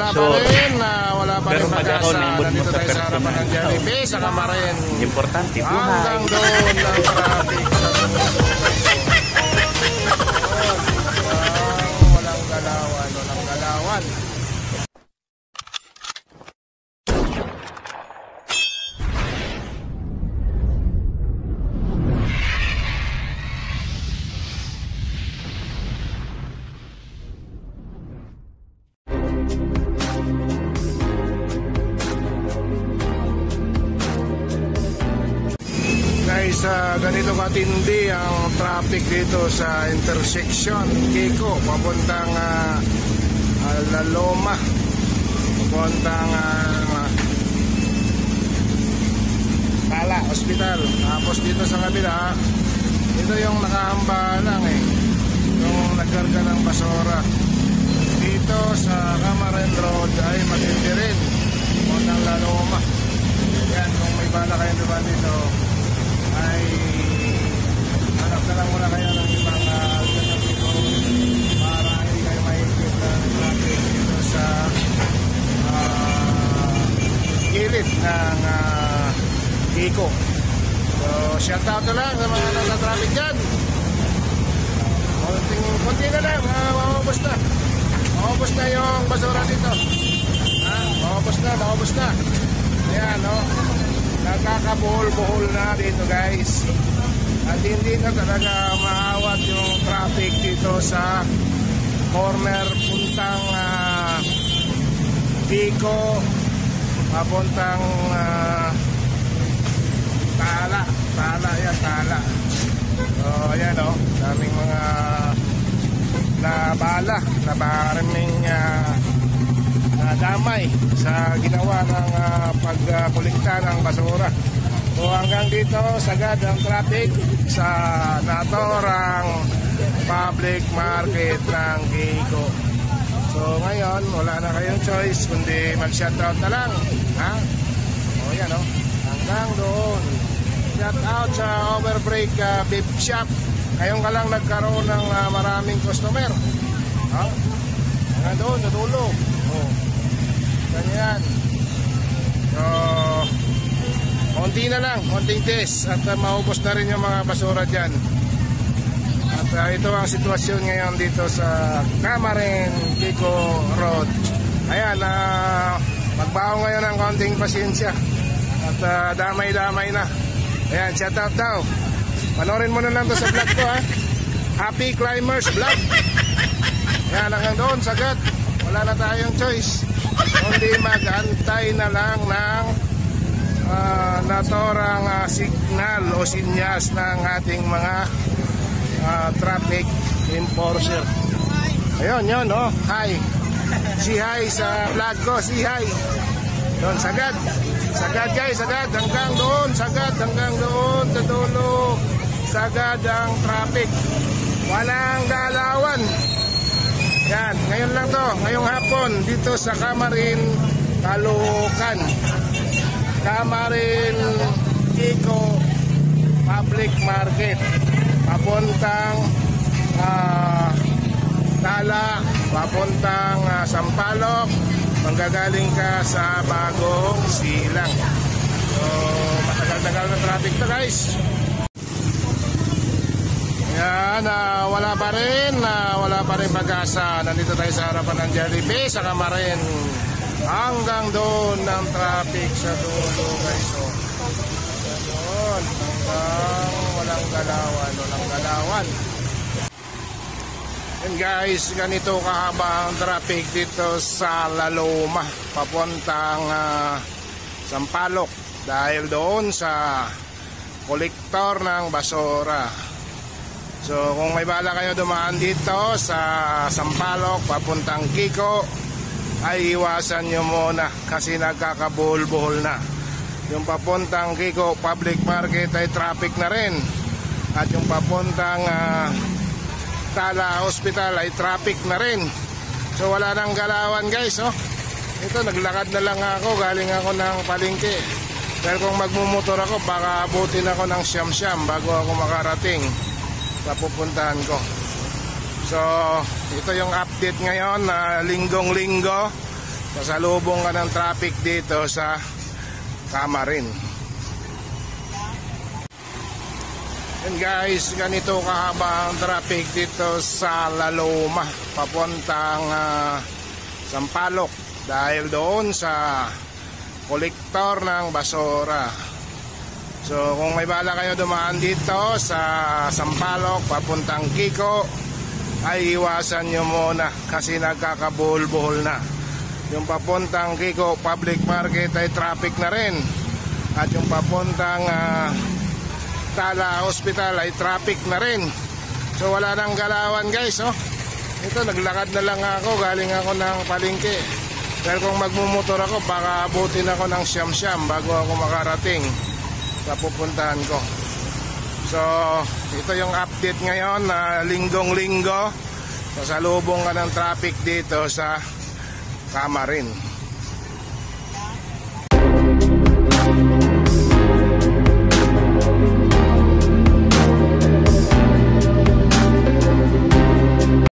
wala pa rin. Wala pa rin pag-asa. Nandito tayo sa harapan ng Jollibee sa Kamarin. Importante buhay. Hanggang doon ng traffic sa walang galawan, walang galawan. Guys, ganito katindi ang traffic dito sa intersection Kiko papuntang La Loma, papuntang Tala Hospital. Tapos dito sa kabila, ito yung nakahamba lang yung nagkarga ng basura. Dito sa Kamarin Road ay matindi rin papuntang La Loma. Yan, kung may bala kayo diba dito ay hanap na lang muna kayo ng ibang alternative para hindi kayo mahigit ng traffic dito sa gilid ng Kiko. So shout out na lang sa mga nasa-traffic dyan. Konti na lang, maubos na yung basura dito. Maubos na. Ayan, nagkakabuhol-buhol na dito guys. At hindi na talaga maawat yung traffic dito sa corner puntang Kiko papuntang Tala. So ayan daming mga nabala, nabaraming damay sa ginawa ng pagkulikta ng basura. So hanggang dito sagad ang traffic sa naturang public market ng Kiko. So ngayon wala na kayong choice kundi mag-shoutout na lang, o yan hanggang doon. Shoutout sa Overbreak Beef Shop. Ngayon ka lang nagkaroon ng maraming customer, hanggang doon sa dulo. Ganyan. So konti na lang, konting test at maubos na rin yung mga basura dyan. At ito ang sitwasyon ngayon dito sa Kamarin Kiko Road. Ayan, magbaho ngayon ng konting pasensya at damay-damay na. Ayan, shout out daw. Panorin mo na lang to sa vlog ko, Happy Climbers Vlog. Ayan, hanggang doon sagad. Wala na tayong choice kundi mag-antay na lang ng naturang signal o sinyas ng ating mga traffic enforcer. Ayun, yun, hi. Si hi sa vlog ko, si hi. Doon, sagad guys, sagad hanggang doon sa dulo. Sagad ang traffic. Walang galawan. Yan, ngayon lang to, ngayong hapon dito sa Kamarin, Caloocan. Kamarin Kiko Public Market papuntang Tala, papuntang Sampaloc, manggagaling ka sa Bagong Silang. So matagal-tagal na traffic to guys. Yan, wala pa rin pag-asa. Nandito tayo sa harapan ng Jollibee sa Kamarin. Hanggang doon ng traffic sa dulo guys. Doon, hanggang walang galawan. And guys, ganito kahaba ang traffic dito sa La Loma papuntang Sampaloc dahil doon sa kolektor ng basura. So kung may bala kayo dumaan dito sa Sampaloc papuntang Kiko, ay iwasan nyo muna kasi nagkakabuhol-buhol na. Yung papuntang Kiko Public Market ay traffic na rin. At yung papuntang Tala Hospital ay traffic na rin. So wala nang galawan guys. Ito naglakad na lang ako, galing ako ng palengke. Pero kung magmumotor ako baka abutin ako ng siyam-siyam bago ako makarating sa pupuntahan ko. So ito yung update ngayon na linggong-linggo Pasalubong ka ng traffic dito sa Camarin. And guys, ganito kahaba ang traffic dito sa La Loma papuntang Sampaloc dahil doon sa kolektor ng basura. So kung may bala kayo dumaan dito sa Sampaloc papuntang Kiko, ay iwasan nyo muna kasi nagkakabuhol-buhol na. Yung papuntang Kiko Public Market ay traffic na rin, at yung papuntang Tala Hospital ay traffic na rin. So wala nang galawan guys, oh. Ito naglakad na lang ako, galing ako ng palengke. Pero kung magmumotor ako, baka abutin ako ng siyam-siyam bago ako makarating sa pupuntahan ko. So ito yung update ngayon na linggong-linggo. Pasalubong ka ng traffic dito sa Camarin.